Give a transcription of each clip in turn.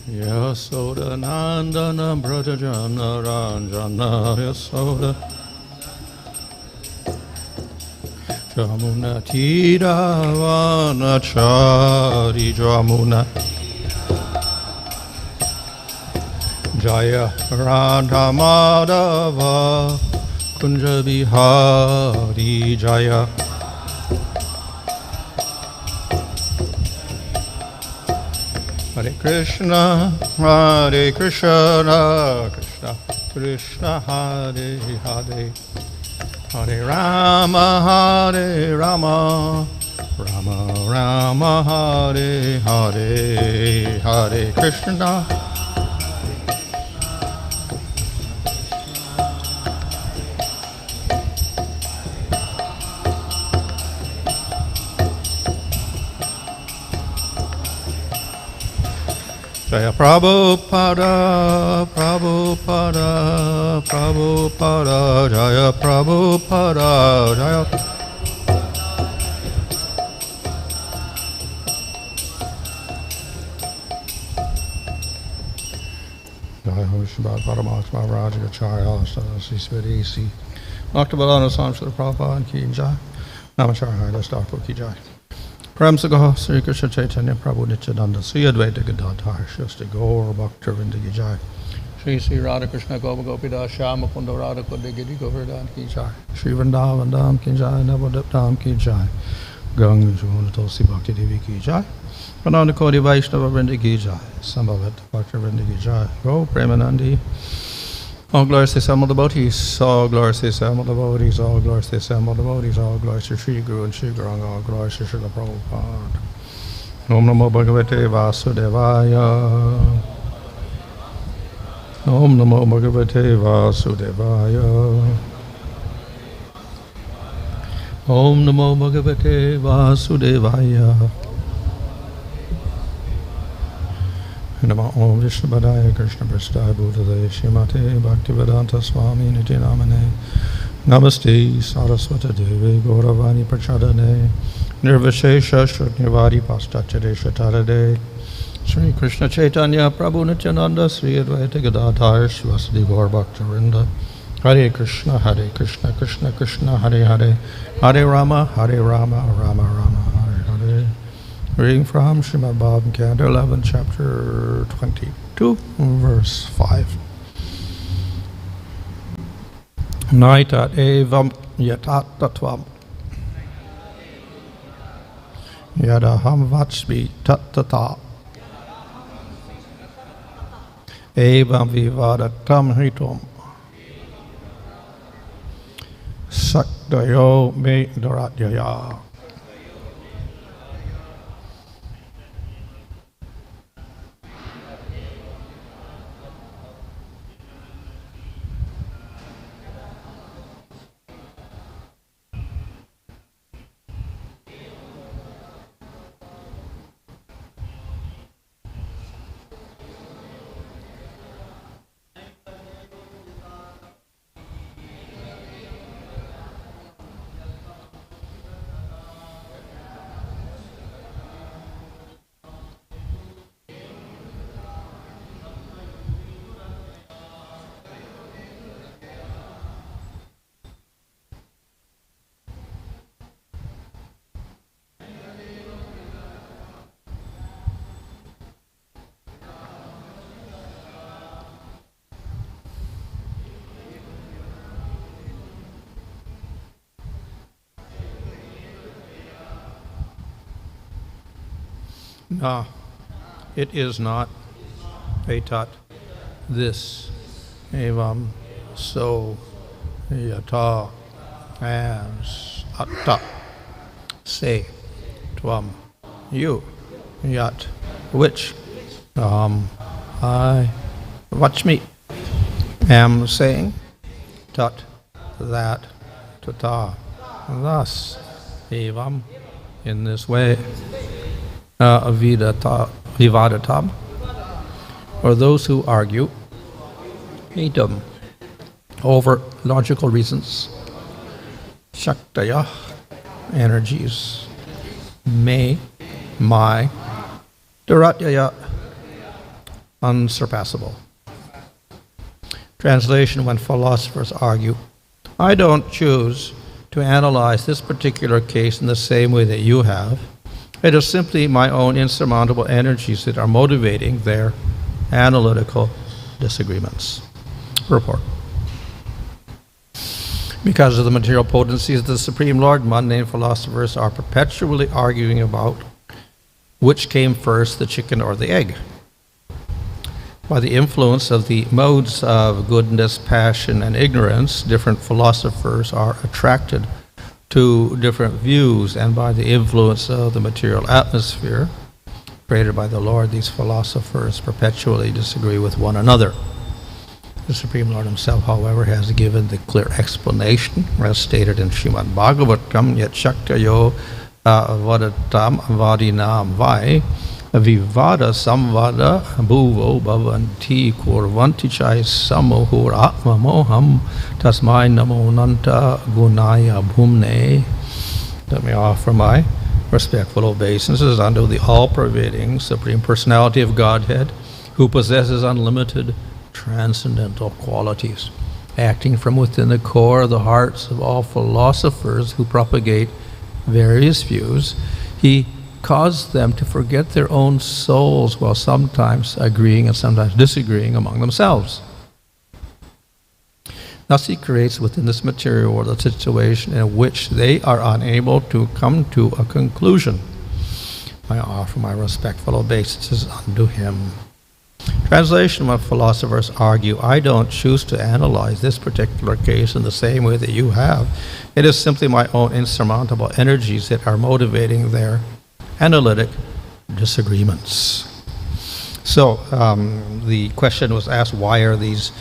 Yasoda Nandana Brajajana Ranjana Yasoda Jamuna Tiravana Chari Jamuna Jaya Radha Madhava Kunja Bihari Jaya Hare Krishna, Krishna Krishna, Hare Hare, Hare Rama, Rama Rama, Hare Hare, Hare Krishna. Jaya Prabhupada, Prabhupada, Prabhupada, Jaya Prabhupada, Jaya. Jaya Vishwabad Paramatma Rajacharya Sri Svedisi Bhaktivedanta Swami Srila Prabhupada Ki Jai Namacharya Das Dharma Ki Jai Prem Sagaha Sri Krishna Caitanya Prabhu Nityananda Sri Advaita Gadadhar Shasti Gaur Bhaktivinoda Ki Jai Shri Sri Radha Krishna Gopa Gopida Shyama Kunda Radha Kunda Giri Govardhan Ki Jai Shri Vrindavan Dham Ki Jai Navadip Ki Jai Ganga Jamuna Tulsi Bhakti Devi Ki Jai Prananda Kodi Vaishnava Vrinda Ki Jai Sambhavat Bhakti Vrinda Ki Jai Go Premanandi. All glories to Samal devotees, all glories to Samal devotees, all glories to Samal devotees, all glories to Sri Guru and Sri Guranga, all glories to Srila Prabhupada. Om Namo Bhagavate Vasudevaya. Om Namo Bhagavate Vasudevaya. Om Namo Bhagavate Vasudevaya. Namo Om Vishnu-padaya Krishna Prasthaya Bhutale Śrīmate Bhaktivedanta Swami Niti Namane Namaste Saraswata Devi Gauravani Prachadane Nirvishesha Shrutnivari Paschacharya Tarade Sri Krishna Caitanya Prabhu Nityananda Sri Advaita Gadadhar Shivasadi Gaur Bhaktarinda Hare Krishna Krishna Krishna Hare Hare Hare Rama Rama Rama Hare Hare. Reading from Śrīmad-Bhāgavatam, Canto 11, Chapter 22, Verse 5. Naitad evaṁ yathāttha tvam. Yadaham vacmi tathā. Evam vivadatāṁ hetum. Śaktayo me duratyayāḥ. No, it is not etat, this, evam, so, yathā, as, āttha, say, tvam, you, yat, which, aham, I, vacmi, am saying, tat, that, tathā, thus, evam, in this way, vivadatāṁ, or those who argue hetum over logical reasons, śaktayaḥ energies, me, my, duratyayāḥ, unsurpassable. Translation: when philosophers argue, I don't choose to analyze this particular case in the same way that you have. It is simply my own insurmountable energies that are motivating their analytical disagreements. Purport. Because of the material potencies of the Supreme Lord, mundane philosophers are perpetually arguing about which came first, the chicken or the egg. By the influence of the modes of goodness, passion, and ignorance, different philosophers are attracted to different views, and by the influence of the material atmosphere created by the Lord, these philosophers perpetually disagree with one another. The Supreme Lord himself, however, has given the clear explanation, as stated in Śrīmad-Bhāgavatam, śaktayo vivadatāṁ vadinām vai vivadatām bhuvo bhavanti kurvanti chai samohur ahaṁ tasmai namo nanta gunaya bhumne. Let me offer my respectful obeisances unto the all-pervading Supreme Personality of Godhead, who possesses unlimited transcendental qualities. Acting from within the core of the hearts of all philosophers who propagate various views, he caused them to forget their own souls while sometimes agreeing and sometimes disagreeing among themselves. Thus he creates within this material world a situation in which they are unable to come to a conclusion. I offer my respectful obeisances unto him. Translation: when philosophers argue, I don't choose to analyze this particular case in the same way that you have. It is simply my own insurmountable energies that are motivating their analytic disagreements. So the question was asked, why are these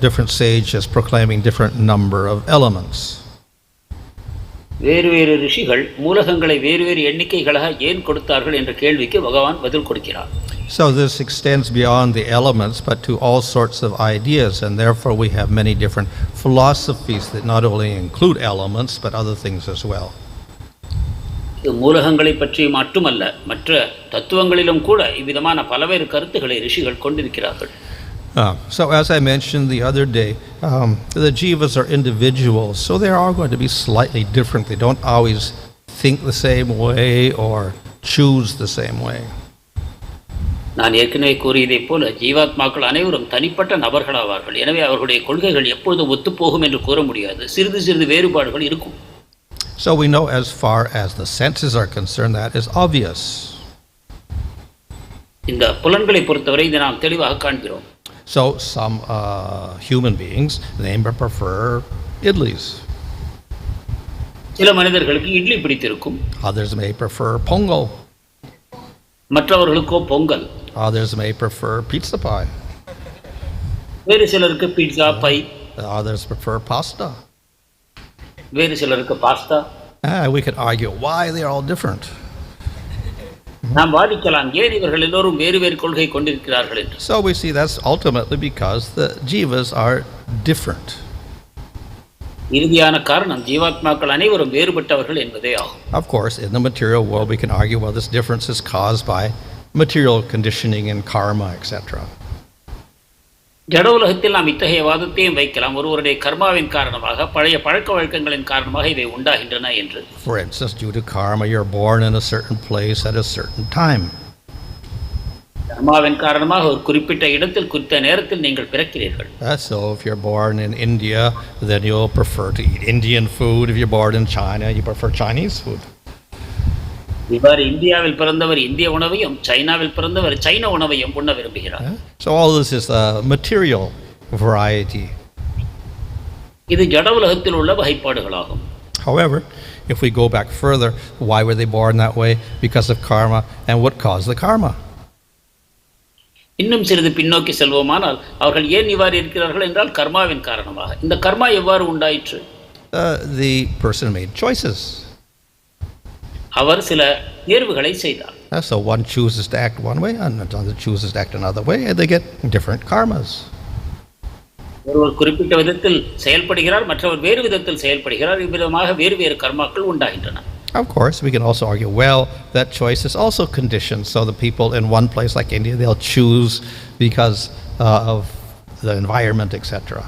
different sages proclaiming different number of elements? வேறு வேறு ரிஷிகள் மூலகங்களை வேறு வேறு எண்ணிக்கைகளாக ஏன் கொடுத்தார்கள் என்ற கேள்விக்கு பகவான் பதில் கொடுக்கிறார். So this extends beyond the elements, but to all sorts of ideas, and therefore we have many different philosophies that not only include elements, but other things as well. மூலகங்களை பற்றி மட்டுமல்ல, மற்ற தத்துவங்களிலும் கூட இவ்விதமான பலவேறு கருத்துக்களை ரிஷிகள் கொண்டிருக்கிறார்கள். So as I mentioned the other day, the Jivas are individuals, so they are going to be slightly different. They don't always think the same way or choose the same way. நான் ஏற்கனவே கூறியதைப் போல ஜீவாத்மாக்கள் அனைவரும் தனிப்பட்ட நபர்களாவார்கள். எனவே அவர்களுடைய கொள்கைகள் எப்பொழுதும் ஒத்துப்போகும் என்று கூற முடியாது. சிறிது சிறிது வேறுபாடுகள் இருக்கும். So we know as far as the senses are concerned, that is obvious. இந்த புலன்களை பொறுத்தவரை இதை நாம் தெளிவாக காண்கிறோம். So some human beings, they may prefer idlis. சில மனிதர்களுக்கு இட்லி பிடித்திருக்கும். Others may prefer pongal. மற்றவர்களுக்கோ Pongal. Others may prefer pizza pie. வேறு சிலருக்கு pizza pie. Others prefer pasta. வேறு சிலருக்கு pasta. We could argue why they are all different. நாம் வாதிக்கலாம் ஏன் இவர்கள் எல்லோரும் வேறு வேறு கொள்கை கொண்டிருக்கிறார்கள் என்று. So we see that's ultimately because the Jivas are different. இறுதியான காரணம் ஜீவாத்மாக்கள் அனைவரும் வேறுபட்டவர்கள் என்பதே ஆகும். Of course, in the material world we can argue, well, this difference is caused by material conditioning and karma, etc. ஜட உலகத்தில் நாம் இத்தகைய வாதத்தையும் வைக்கலாம். ஒருவருடைய கர்மாவின் காரணமாக, பழைய பழக்க வழக்கங்களின் காரணமாக இவை உண்டாகின்றன என்று. For instance, due to karma, you're born in a certain place at a certain time. கர்மாவின் காரணமாக ஒரு குறிப்பிட்ட இடத்தில் குறித்த நேரத்தில் நீங்கள் பிறக்கிறீர்கள். So if you're born in India, then you'll prefer to eat Indian food. If you're born in China, you prefer Chinese food. இவ்வாறு இந்தியாவில் பிறந்தவர் இந்திய உணவையும், சைனாவில் பிறந்தவர் சைன உணவையும் உண்ண விரும்புகிறார். So all this is a material variety. இது ஜட உலகத்தில் உள்ள வகைப்பாடுகளாகும். However, if we go back further, why were they born that way? Because of karma. And what caused the karma? இன்னும் சிறிது பின்னோக்கி செல்வோமானால் அவர்கள் ஏன் இவ்வாறு இருக்கிறார்கள் என்றால் கர்மாவின் காரணமாக. இந்த கர்மா எவ்வாறு உண்டாயிற்று? The person made choices. அவர் சில தேர்வுகளை செய்தார். So one chooses to act one way and another chooses to act another way, and they get different karmas. ஒருவர் குறிப்பிட்ட விதத்தில் செயல்படுகிறார், மற்றவர் வேறு விதத்தில் செயல்படுகிறார். இவ்விதமாக வேறு வேறு கர்மாக்கள் உண்டாகின்றன. Of course, we can also argue, well, that choice is also conditioned. So the people in one place like India, they'll choose because of the environment, etc.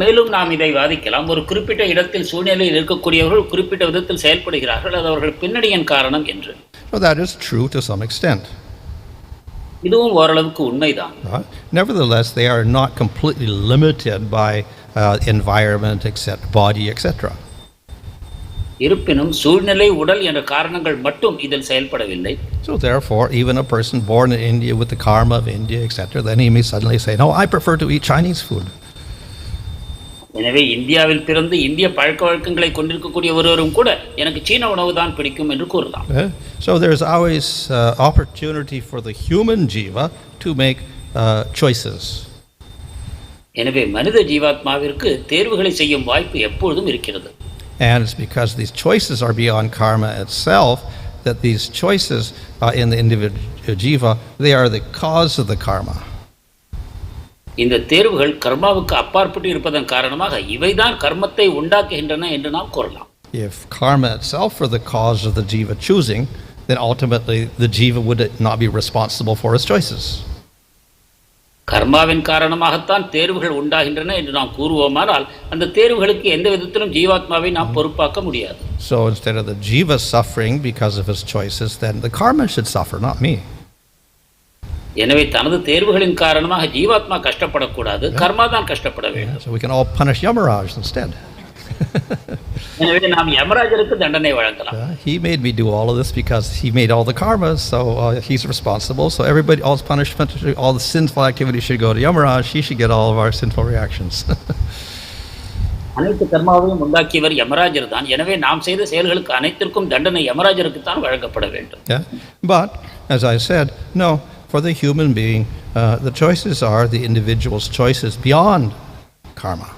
மேலும் நாம் இதை வாதிக்கலாம். ஒரு குறிப்பிட்ட இடத்தில் சூழ்நிலையில் இருக்கக்கூடியவர்கள் குறிப்பிட்ட விதத்தில் செயல்படுகிறார்கள், அது அவர்கள் பின்னணியின் காரணம் என்று. So that is true to some extent. இதுவும் ஓரளவுக்கு உண்மைதான். Nevertheless, they are not completely limited by environment, etc., body, etc. இருப்பினும் சூழ்நிலை, உடல் என்ற காரணங்கள் மட்டும் இதில் செயல்படவில்லை. So therefore, even a person born in India with the karma of India, etc., then he may suddenly say, no, I prefer to eat Chinese food. எனவே இந்தியாவில் பிறந்து இந்திய பழக்க வழக்கங்களை கொண்டிருக்கக்கூடிய ஒருவரும் கூட எனக்கு சீன உணவு தான் பிடிக்கும் என்று கூறலாம். So there is always opportunity for the human jiva to make choices. எனவே மனித ஜீவாத்மாவிற்கு தேர்வுகளை செய்யும் வாய்ப்பு எப்பொழுதும் இருக்கிறது. And it's because these choices are beyond karma itself that these choices in the individual jiva, they are the cause of the karma. இந்த தேர்வுகள் கர்மாவுக்கு அப்பாற்பட்டு இருப்பதன் காரணமாக இவைதான் கர்மத்தை உண்டாக்குகின்றன என்று நாம் கூறலாம். If karma itself were the cause of the jiva choosing, then ultimately the jiva would not be responsible for his choices. கர்மாவின் காரணமாகத்தான் தேர்வுகள் உண்டாகின்றன என்று நாம் கூறுவோமானால் அந்த தேர்வுகளுக்கு எந்த விதத்திலும் ஜீவாத்மாவை நாம் பொறுப்பாக்க முடியாது. So instead of the jiva suffering because of his choices, then the karma should suffer, not me. எனவே தனது தேர்வுகளின் காரணமாக ஜீவாத்மா கஷ்டப்படக்கூடாது, கர்மா தான் கஷ்டப்பட வேண்டும். So we can all punish Yamaraj instead. எனவே நாம் யமராஜருக்கு தண்டனை வழங்கலாம். He made me do all of this because he made all the karmas, so he's responsible. So everybody, all punishment, all the sinful activity should go to Yamaraj. He should get all of our sinful reactions. அனைத்து கர்மாவையும் உண்டாக்கியவர் யமராஜர் தான். எனவே நாம் செய்த செயல்களுக்கு அனைத்திற்கும் தண்டனை யமராஜருக்கு தான் வழங்கப்பட வேண்டும். But as I said, no, for the human being, the choices are the individual's choices beyond karma.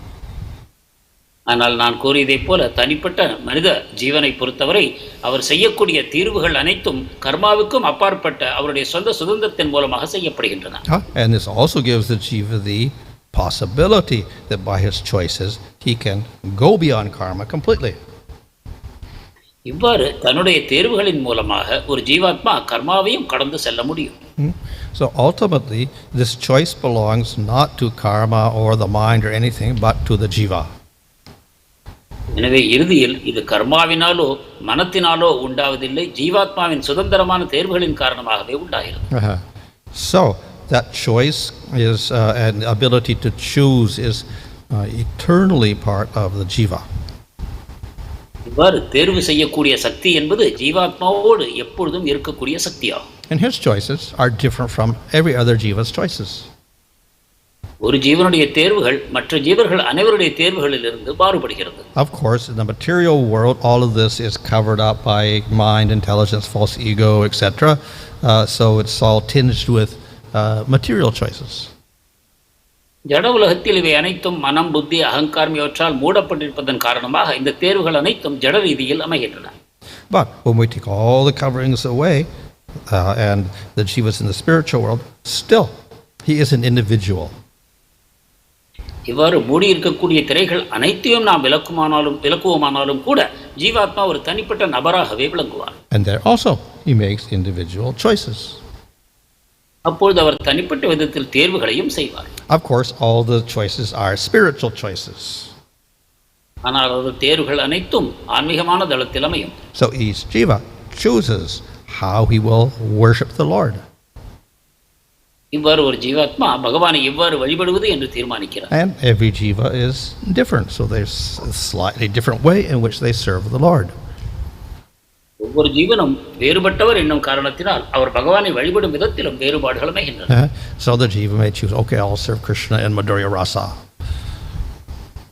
ஆனால் நான் கூறியதைப் போல தனிப்பட்ட மனித ஜீவனை பொறுத்தவரை அவர் செய்யக்கூடிய தீர்வுகள் அனைத்தும் கர்மாவுக்கும் அப்பாற்பட்ட அவருடைய சொந்த சுதந்திரத்தின் மூலமாக செய்யப்படுகின்றன. And this also gives the jiva the possibility that by his choices he can go beyond karma completely. இவ்வாறு தன்னுடைய தேர்வுகளின் மூலமாக ஒரு ஜீவாத்மா கர்மாவையும் கடந்து செல்ல முடியும். So ultimately this choice belongs not to karma or the mind or anything but to the jiva. எனவே இறுதியில் இது கர்மாவினாலோ மனத்தினாலோ உண்டாவதில்லை, ஜீவாத்மாவின் சுதந்திரமான தேர்வுகளின் காரணமாகவே உண்டாகிறது. So that choice is an ability to choose is eternally part of the jiva. இவ்வாறு தேர்வு செய்யக்கூடிய சக்தி என்பது ஜீவாத்மாவோடு எப்பொழுதும் இருக்கக்கூடிய சக்தியாகும். And his choices are different from every other jiva's choices. ஒரு ஜீவனுடைய தேர்வுகள் மற்ற ஜீவர்கள் அனைவருடைய தேர்வுகளிலிருந்து மாறுபடுகிறது. Of course, in the material world, all of this is covered up by mind, intelligence, false ego, etc. So it's all tinged with material choices. ஜட உலகத்தில் இவை அனைத்தும் மனம், புத்தி, அகங்காரம் இவற்றால் மூடப்பட்டிருப்பதன் காரணமாக இந்த தேர்வுகள் அனைத்தும் ஜட ரீதியில் அமைகின்றன. But when we take all the coverings away and the jivas in the spiritual world, still he is an individual. இவ்வாறு மூடி இருக்கக்கூடிய திரைகள் அனைத்தையும் நாம் விளக்குவோமானாலும் கூட ஜீவாத்மா ஒரு தனிப்பட்ட நபராகவே விளங்குவார். And there also he makes individual choices. அப்பொழுது அவர் தனிப்பட்ட விதத்தில் தேர்வுகளையும் செய்வார். Of course, all the choices are spiritual choices. ஆனால் அவரது தேர்வுகள் அனைத்தும் ஆன்மீகமான தளத்தில் அமையும். So each jiva chooses how he will worship the Lord. இவ்வாறு ஒரு ஜீவாத்மா பகவானை எவ்வாறு வழிபடுவது என்று தீர்மானிக்கிறார். And every jiva is different, so there's a slightly different way in which they serve the Lord. ஒவ்வொரு ஜீவனும் வேறுபட்டவர் என்னும் காரணத்தினால் அவர் பகவானை வழிபடும் விதத்திலும் வேறுபாடுகள் அமைகின்றன. So the jiva may choose, okay, I'll serve Krishna in Madhurya Rasa.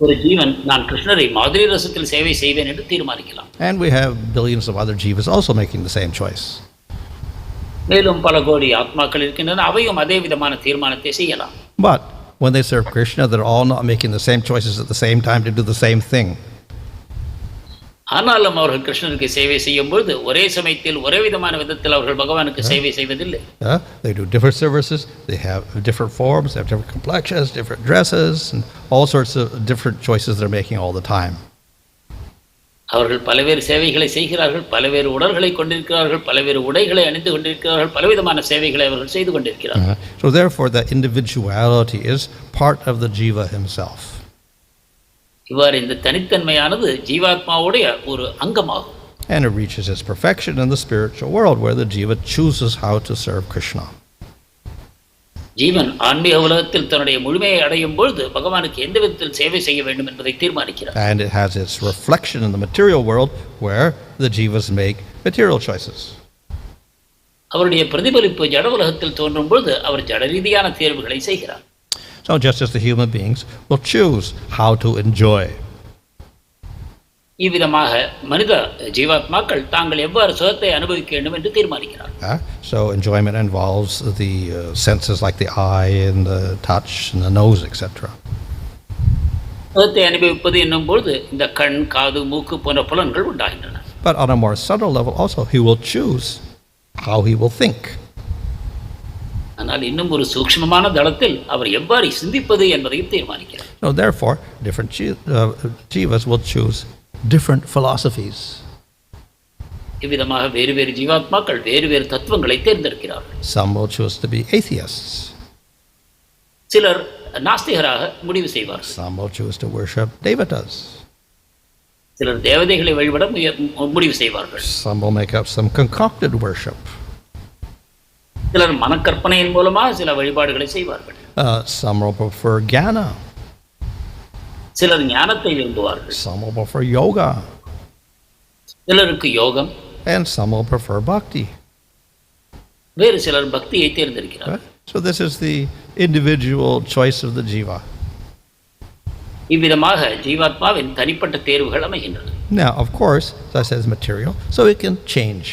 ஒரு ஜீவன் நான் கிருஷ்ணரை மாதுரி ரசத்தில் சேவை செய்வேன் என்று தீர்மானிக்கலாம். And we have billions of other jivas also making the same choice. மேலும் பல கோடி ஆத்மாக்கள் இருக்கின்றன, அவையும் அதே விதமான தீர்மானத்தை செய்யலாம். But when they serve Krishna, they're all not making the same choices at the same time to do the same thing. ஆனாலும் அவர்கள் கிருஷ்ணருக்கு சேவை செய்யும் பொழுது ஒரே சமயத்தில் ஒரே விதமான விதத்தில் அவர்கள் பகவானுக்கு சேவை செய்வதில்லை. They do different services, they have different forms, they have different complexions, different dresses, and all sorts of different choices they're making all the time. அவர்கள் பலவேறு சேவைகளை செய்கிறார்கள், பலவேறு உடல்களை கொண்டிருக்கிறார்கள், பலவேறு உடைகளை அணிந்து கொண்டிருக்கிறார்கள், பலவிதமான சேவைகளை அவர்கள் செய்து கொண்டிருக்கிறார்கள். So therefore the individuality is part of the jiva himself. இவ்வாறு இந்த தனித்தன்மையானது ஜீவாத்மாவுடைய ஒரு அங்கமாகும். And it reaches its perfection in the spiritual world where the jiva chooses how to serve Krishna. ஜீவன் ஆன்மீக உலகத்தில் தன்னுடைய முழுமையை அடையும் பொழுது பகவானுக்கு எந்த விதத்தில் சேவை செய்ய வேண்டும் என்பதை தீர்மானிக்கிறார். And it has its reflection in the material world where the jivas make material choices. அவருடைய பிரதிபலிப்பு ஜட உலகத்தில் தோன்றும் பொழுது அவர் ஜட ரீதியான தேர்வுகளை செய்கிறார். So just as the human beings will choose how to enjoy. இவ்விதமாக மனித ஜீவாத்மாக்கள் தாங்கள் எவ்வாறு சுகத்தை அனுபவிக்க வேண்டும் என்று தீர்மானிக்கிறார். So enjoyment involves the senses like the eye and the touch and the nose, etc. சுகத்தை அனுபவிப்பது என்னும் பொழுது இந்த கண், காது, மூக்கு போன்ற புலன்கள் உண்டாகின்றன. But on a more subtle level also he will choose how he will think. ஆனால் இன்னும் ஒரு சூக்ஷ்மமான தளத்தில் அவர் எவ்வாறு சிந்திப்பது என்பதையும் தீர்மானிக்கிறார். So therefore different jivas will choose different philosophies. இவ்விதமாக வேறு வேறு ஜீவாத்மாக்கள் வேறு வேறு தத்துவங்களை தேர்ந்தெடுக்கிறார்கள். Some will choose to be atheists. சிலர் நாஸ்திகராக முடிவு செய்வார்கள். Some will choose to worship devatas. சிலர் தேவதைகளை வழிபட முடிவு செய்வார்கள். Some will make up some concocted worship. சிலர் மனக்கற்பனையின் மூலமாக சில வழிபாடுகளை செய்வார்கள். Some will prefer jnana. சிலர் ஞானத்தை விரும்புவார்கள். Some will prefer yoga. சிலருக்கு யோகம். And some will prefer bhakti. வேறு சிலர் பக்தியை தேர்ந்தெடுக்கிறார்கள். So this is the individual choice of the jiva. இவ்விதமாக ஜீவாத்மாவின் தனிப்பட்ட தேர்வுகள் அமைகின்றன. Now of course that says material, so it can change.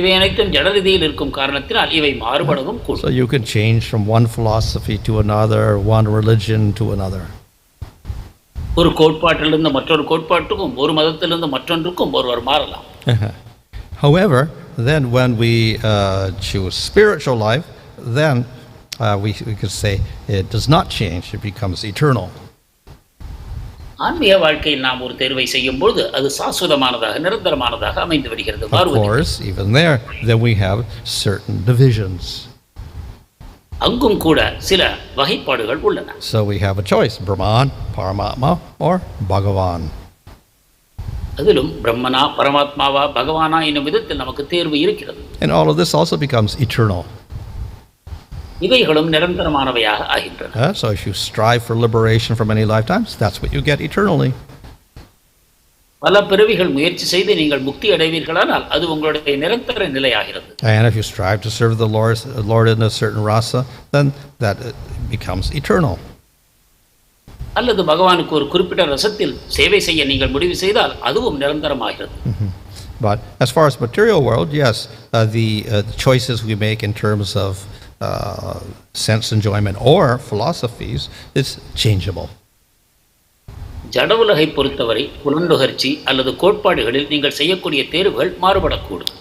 இவை அனைத்தும் ஜட ரீதியில் இருக்கும் காரணத்தினால் இவை மாறுபடவும் கூடும். So you can change from one philosophy to another, one religion to another. ஒரு கோட்பாட்டிலிருந்து மற்றொரு கோட்பாட்டுக்கும் ஒரு மதத்திலிருந்து மற்றொன்றுக்கும் ஒருவர் மாறலாம். However, then when we choose spiritual life, then we could say it does not change, it becomes eternal. ஆன்மீக வாழ்க்கையில் நாம் ஒரு தேர்வை செய்யும் பொழுது அது சாஸ்வதமானதாக நிரந்தரமானதாக அமைந்து விடுகிறது. Of course, even there, then we have certain divisions. அங்கும் கூட சில வகைப்பாடுகள் உள்ளன. So we have a choice, Brahman, Paramatma or Bhagavan. அதிலும் பிரம்மனா, பரமாத்மாவா, பகவானா என்னும் விதத்தில் நமக்கு தேர்வு இருக்கிறது. And all of this also becomes eternal. இவைகளும் நிரந்தரமானவையாக ஆகின்றன. So if you strive for liberation for many lifetimes, that's what you get eternally. பல பிறவிகள் முயற்சி செய்து நீங்கள் முக்தி அடைவீர்களானால் அது உங்களுடைய நிரந்தர நிலையாகிறது. And if you strive to serve the Lord in a certain rasa, then that becomes eternal. அல்லது பகவானுக்கு ஒரு குறிப்பிட்ட ரசத்தில் சேவை செய்ய நீங்கள் முடிவு செய்தால் அதுவும் நிரந்தரமாகிறது. But as far as material world, yes, the choices we make in terms of sense enjoyment or philosophies is changeable. ஜட உலகை பொறுத்தவரை புலனுகர்ச்சி அல்லது கோட்பாடுகளில் நீங்கள் செய்யக்கூடிய தேர்வுகள் மாறுபடக்கூடும்.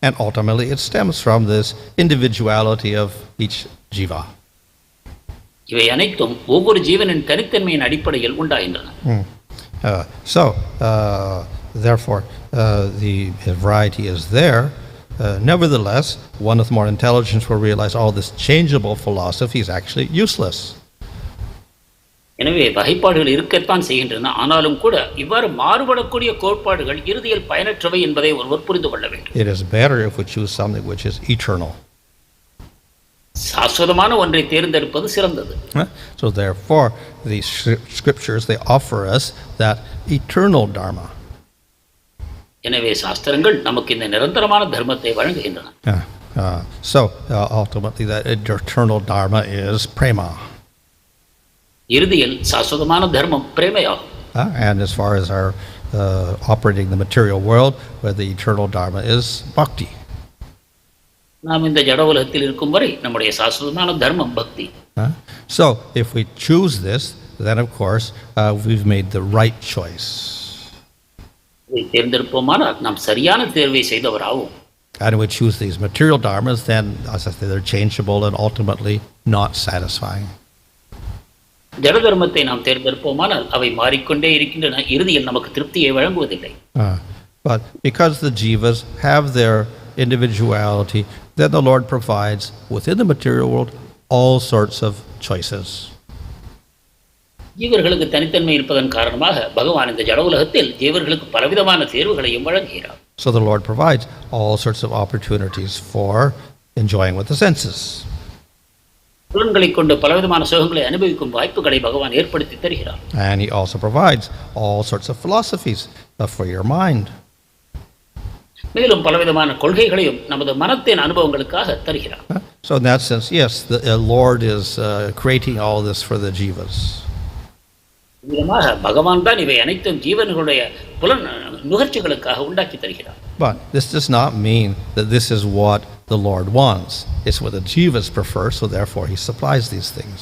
And ultimately it stems from this individuality of each jiva. இவை அனைத்தும் ஒவ்வொரு ஜீவனின் தனித்தன்மையின் அடிப்படையில் உண்டாகின்றன. So therefore the variety is there. Nevertheless, one with more intelligence will realize all this changeable philosophy is actually useless. எனவே வகைப்பாடுகள் இருக்கத்தான் செய்கின்றன. ஆனாலும் கூட இவ்வாறு மாறுபடக்கூடிய கோட்பாடுகள் இறுதியில் பயனற்றவை என்பதை ஒருவர் புரிந்து கொள்ள வேண்டும். It is better if we choose something which is eternal. சாஸ்வதமான ஒன்றை தேர்ந்தெடுப்பது சிறந்தது. So therefore, the scriptures they offer us that eternal dharma. எனவே சாஸ்திரங்கள் நமக்கு இந்த நிரந்தரமான தர்மத்தை வழங்குகின்றன. So ultimately that eternal dharma is prema. இறுதியில் சாஸ்வதமான தர்மம் பிரேமையாகும். And as far as our operating the material world, where the eternal dharma is bhakti. நாம் இந்த ஜட உலகத்தில் இருக்கும் வரை நம்முடைய சாஸ்வதமான தர்மம் பக்தி. So if we choose this, then of course we've made the right choice. இதை தேர்ந்தெடுப்போமானால் நாம் சரியான தேர்வை செய்தவராகும். And we choose these material dharmas, then, as I say, they're changeable and ultimately not satisfying. ஜட தர்மத்தை நாம் தேர்ந்தெடுப்போமானால் அவை மாறிக்கொண்டே இருக்கின்றன, இறுதியில் நமக்கு திருப்தியை வழங்குவதில்லை. But because the jivas have their individuality, then the Lord provides within the material world all sorts of choices. ஜீவர்களுக்கு தனித்தன்மை இருப்பதன் காரணமாக பகவான் இந்த ஜட உலகத்தில் ஜீவர்களுக்கு பலவிதமான தேர்வுகளையும் வழங்குகிறார். So the Lord provides all sorts of opportunities for enjoying with the senses. புலன்களை கொண்டு பலவிதமான சுகங்களை அனுபவிக்கும் வாய்ப்புகளை பகவான் ஏற்படுத்தி தருகிறார். And He also provides all sorts of philosophies for your mind. மேலும் பலவிதமான கொள்கைகளையும் நமது மனத்தின் அனுபவங்களுக்காக தருகிறார். So in that sense, yes, the Lord is creating all this for the jivas. விதமாக பகவான் தான் இவை அனைத்தும் ஜீவன்களுடைய புலன் நுகர்ச்சிகளுக்காக உண்டாக்கி தருகிறார். But this does not mean that this is what the Lord wants. It's what the jivas prefer, so therefore He supplies these things.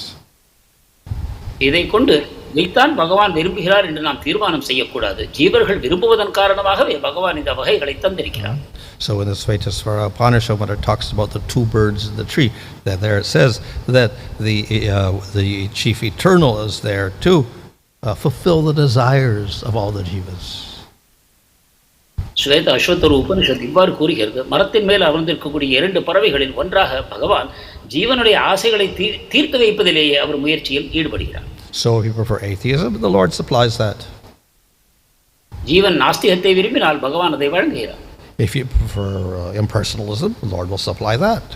இதை கொண்டு இதைத்தான் பகவான் விரும்புகிறார் என்று நாம் தீர்மானம் செய்யக்கூடாது. ஜீவர்கள் விரும்புவதன் காரணமாகவே பகவான் இந்த வகைகளை தந்திருக்கிறார். So in the Svetasvara Upanishad, when it talks about the two birds in the tree, then there it says that the chief eternal is there to fulfill the desires of all the jivas. ஸ்வேத அஸ்வத்தர் உபனிஷத் இவ்வாறு கூறுகிறது, மரத்தின் மேல் அமர்ந்திருக்கக்கூடிய இரண்டு பறவைகளில் ஒன்றாக பகவான் ஜீவனுடைய ஆசைகளை தீர்த்து வைப்பதிலேயே அவர் முயற்சியில் ஈடுபடுகிறார். So if you prefer atheism, the Lord supplies that. ஜீவன் நாஸ்திகத்தை விரும்பினால் பகவான் அதை வழங்குகிறார். If you prefer impersonalism, the Lord will supply that.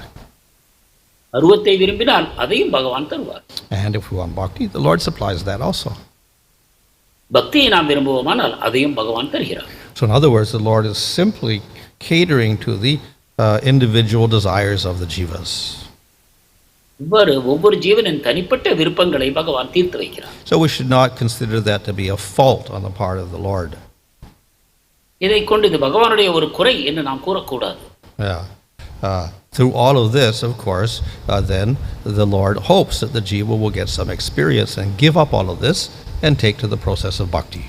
அருவத்தை விரும்பினால் அதையும் பகவான் தருவார். And if we want bhakti, the Lord supplies that also. பக்தியை நாம் விரும்புவோமானால் அதையும் பகவான் தருகிறார். So in other words, the Lord is simply catering to the individual desires of the jivas. இவ்வாறு ஒவ்வொரு ஜீவனின் தனிப்பட்ட விருப்பங்களை பகவான் தீர்த்து வைக்கிறார். So we should not consider that to be a fault on the part of the Lord. இதை கொண்டு இது பகவானுடைய ஒரு குறை என்று நாம் கூறக்கூடாது. Through all of this, of course, then the Lord hopes that the jiva will get some experience and give up all of this and take to the process of bhakti.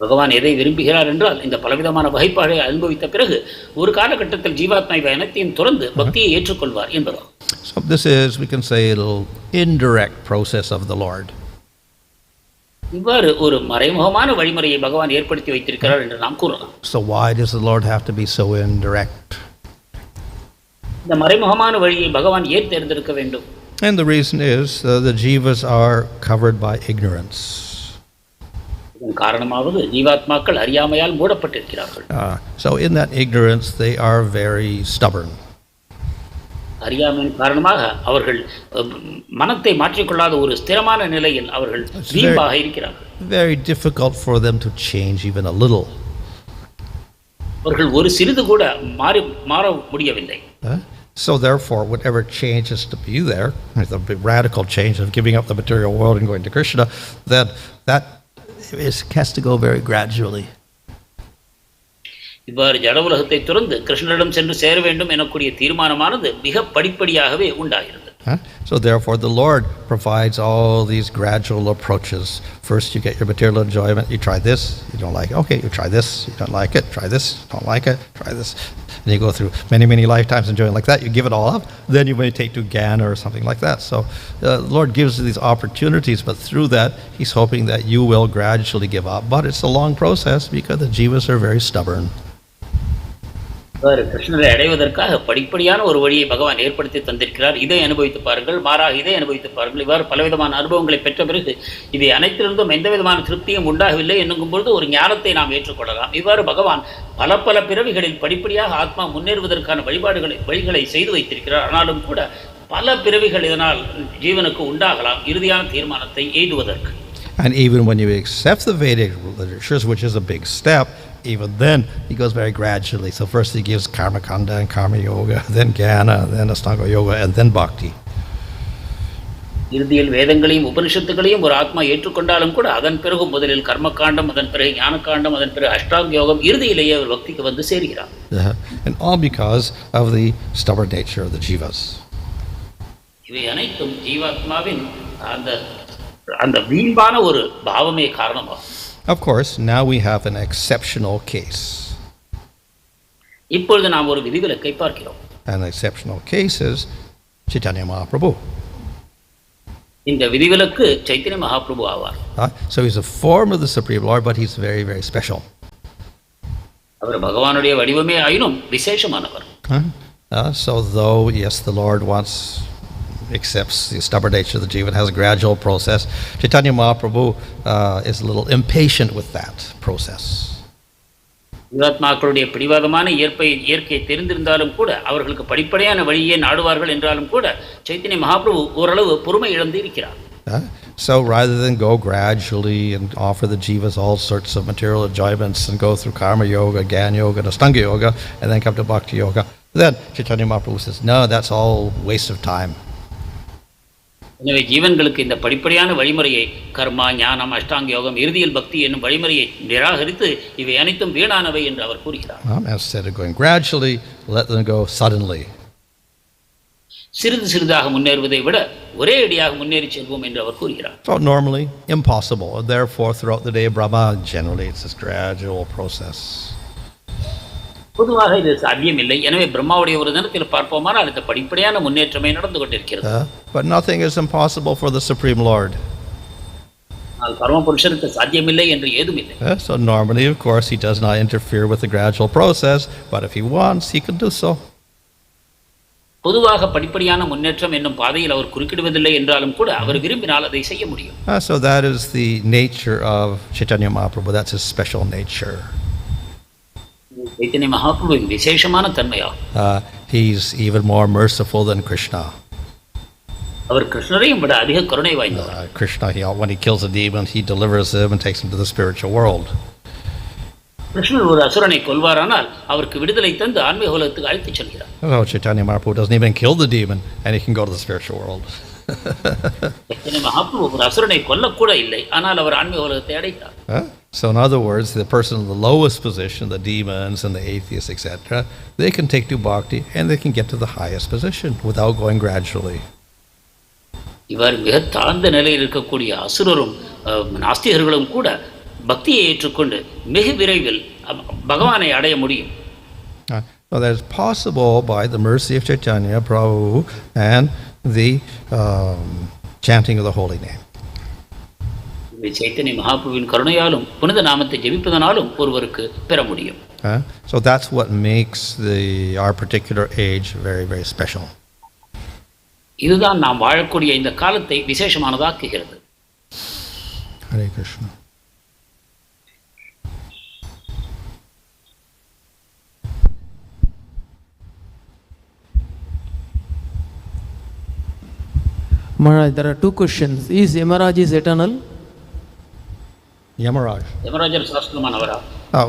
பகவான் எதை விரும்புகிறார் என்றால் இந்த பலவிதமான வகைப்பாடை அனுபவித்த பிறகு ஒரு காலகட்டத்தில் ஜீவாத்மா இவை அனைத்தையும் துறந்து பக்தியை ஏற்றுக்கொள்வார் என்பதாகும். So this is, we can say, a little indirect process of the Lord. இவ்வாறு ஒரு மறைமுகமான வழிமுறையை பகவான் ஏற்படுத்தி வைத்திருக்கிறார் என்று நாம் கூறலாம். So why does the Lord have to be so indirect? இந்த மறைமுகமான வழியை பகவான் ஏன் தேர்ந்தெடுக்க வேண்டும்? And the reason is the jivas are covered by ignorance. இதன் காரணமாவது ஜீவாத்மாக்கள் அறியாமையால் மூடப்பட்டிருக்கிறார்கள். So in that ignorance, they are very stubborn. அறியாமையின் காரணமாக அவர்கள் மனத்தை மாற்றிக்கொள்ளாத ஒரு ஸ்திரமான நிலையில் அவர்கள் வீம்பாக இருக்கிறார்கள். Very difficult for them to change even a little. அவர்கள் ஒரு சிறிது கூட மாற முடியவில்லை. So therefore, whatever change is to be there, the radical change of giving up the material world and going to Krishna, then that has to go very gradually. இவ்வாறு ஜட உலகத்தை துறந்து கிருஷ்ணரிடம் சென்று சேர வேண்டும் எனக்கூடிய தீர்மானமானது மிக படிப்படியாகவே உண்டாகிறது. So therefore the Lord provides all these gradual approaches. First you get your material enjoyment, you try this, you don't like it, okay, you try this, you don't like it, try this, you don't like it, try this. And you go through many lifetimes enjoying like that, you give it all up, then you may take to Jnana or something like that. So the Lord gives you these opportunities, but through that He's hoping that you will gradually give up. But it's a long process because the jivas are very stubborn. கிருஷ்ணரை அடைவதற்காக படிப்படியான ஒரு வழியை பகவான் ஏற்படுத்தி தந்திருக்கிறார். இதை அனுபவித்து பாருங்கள், மாறாக இதை அனுபவித்து பாருங்கள். இவ்வாறு பலவிதமான அனுபவங்களை பெற்ற பிறகு இவை அனைத்திலிருந்தும் எந்த விதமான திருப்தியும் உண்டாகவில்லை என்னும் பொழுது ஒரு ஞானத்தை நாம் ஏற்றுக்கொள்ளலாம். இவ்வாறு பகவான் பல பிறவிகளில் படிப்படியாக ஆத்மா முன்னேறுவதற்கான வழிகளை செய்து வைத்திருக்கிறார். ஆனாலும் கூட பல பிறவிகள் இதனால் ஜீவனுக்கு உண்டாகலாம் இறுதியான தீர்மானத்தை எய்துவதற்கு. And even when you accept the Vedic literatures, which is a big step, even then he goes very gradually. So first he gives karma kanda and karma yoga, then jnana, then astanga yoga, and then bhakti. இறுதியில் வேதங்களையும் உபனிஷத்துகளையும் ஒரு ஆத்மா ஏற்றுக்கொண்டாலும் கூட அதன் பிறகு முதலில் கர்மகாண்டம், அதன் பிறகு ஞான காண்டம், அதன் பிறகு அஷ்டாங்க யோகம், இறுதியிலேயே அவர் பக்திக்கு வந்து சேர்கிறார். And all because of the stubborn nature of the jivas. இவை அனைத்தும் ஜீவாத்மாவின் அந்த வீண்பான ஒரு பாவமே காரணமாகும். Of course, now we have an exceptional case. இப்பொழுது நாம் ஒரு விதிவிலக்கை பார்க்கிறோம். An exceptional case is Caitanya Mahaprabhu. இந்த விதிவிலக்கு சைத்தன்ய மகாபிரபு ஆவார். So he's a form of the Supreme Lord, but he's very, very special. அவர் பகவானுடைய வடிவமே ஆயினும் விசேஷமானவர். So though, yes, the Lord accepts the stubborn nature of the jiva and has a gradual process, Caitanya Mahaprabhu is a little impatient with that process. ஜீவாத்மாக்களுடைய பிடிவாதமான இயற்கையை தெரிந்திருந்தாலும் கூட அவர்களுக்கு படிப்படியான வழியே நாடுவார்கள் என்றாலும் கூட சைத்தன்ய மகாபிரபு ஓரளவு பொறுமை இழந்து இருக்கிறார். So rather than go gradually and offer the jivas all sorts of material enjoyments and go through karma yoga, gyan yoga, and astanga yoga, and then come to bhakti yoga, then Caitanya Mahaprabhu says, no, that's all waste of time. எனவே ஜீவன்களுக்கு இந்த படிப்படியான வழிமுறையை கர்மா, ஞானம், அஷ்டாங்க யோகம், இறுதியில் பக்தி என்னும் வழிமுறையை நிராகரித்து இவை அனைத்தும் வீணானவை என்று அவர் கூறுகிறார். Instead of going gradually, let them go suddenly. சிறிது சிறிதாக முன்னேறுவதை விட ஒரே அடியாக முன்னேறி செல்வோம் என்று அவர் கூறுகிறார். So normally impossible. Therefore, throughout the day of Brahma, generally it's this gradual process. பொதுவாக இது சாத்தியமில்லை. எனவே பிரம்மாவுடைய ஒரு தினத்தில் பார்ப்போமானால் இந்த படிப்படியான முன்னேற்றமே நடந்து கொண்டிருக்கிறது. But nothing is impossible for the Supreme Lord. ஆனால் பரமபுருஷனுக்கு சாத்தியமில்லை என்று ஏதும் இல்லை. So normally, of course, he does not interfere with the gradual process, but if he wants, he can do so. பொதுவாக படிப்படியான முன்னேற்றம் என்னும் பாதையில் அவர் குறுக்கிடுவதில்லை என்றாலும் கூட அவர் விரும்பினால் அதை செய்ய முடியும். So that is the nature of Caitanya Mahaprabhu. That's his special nature. Chaitanya மகாபிரபுவின் விசேஷமான தன்மையாகும். He's even more merciful than Krishna. அவர் கிருஷ்ணரையும் விட அதிக கருணை வாய்ந்தவர். Krishna, when he kills a demon, he delivers him and takes him to the spiritual world. கிருஷ்ணர் ஒரு அசுரனை கொல்வாரானால் அவருக்கு விடுதலை தந்து ஆன்மீக உலகத்துக்கு அழைத்துச் செல்கிறார். Oh, Caitanya Mahaprabhu doesn't even kill the demon, and he can go to the spiritual world. Chaitanya Mahaprabhu ஒரு அசுரனை கொல்லக்கூட இல்லை, ஆனால் அவர் ஆன்மீக உலகத்தை அடைகிறார். So in other words, the person in the lowest position, the demons and the atheists, etc., they can take to bhakti and they can get to the highest position without going gradually. இவர் மிக தாழ்ந்த நிலையில் இருக்கக்கூடிய அசுரரும் நாஸ்திகர்களும் கூட பக்தியை ஏற்றுக்கொண்டு மிக விரைவில் பகவானை அடைய முடியும். So that is possible by the mercy of Caitanya Prabhu and the chanting of the holy name. Chaitanya மகாபிரபுவின் கருணையாலும் புனித நாமத்தை ஜெபிப்பதனாலும் ஒருவருக்கு பெற முடியும். So that's what makes our particular age very, very special. இதுதான் நாம் வாழக்கூடிய இந்த காலத்தை விசேஷமானதாக்குகிறது. Hare Krishna. Maharaj, there are two questions. Is Yamaraj eternal? Yamaraj. யமராஜர் சாஸ்திரமானவரா?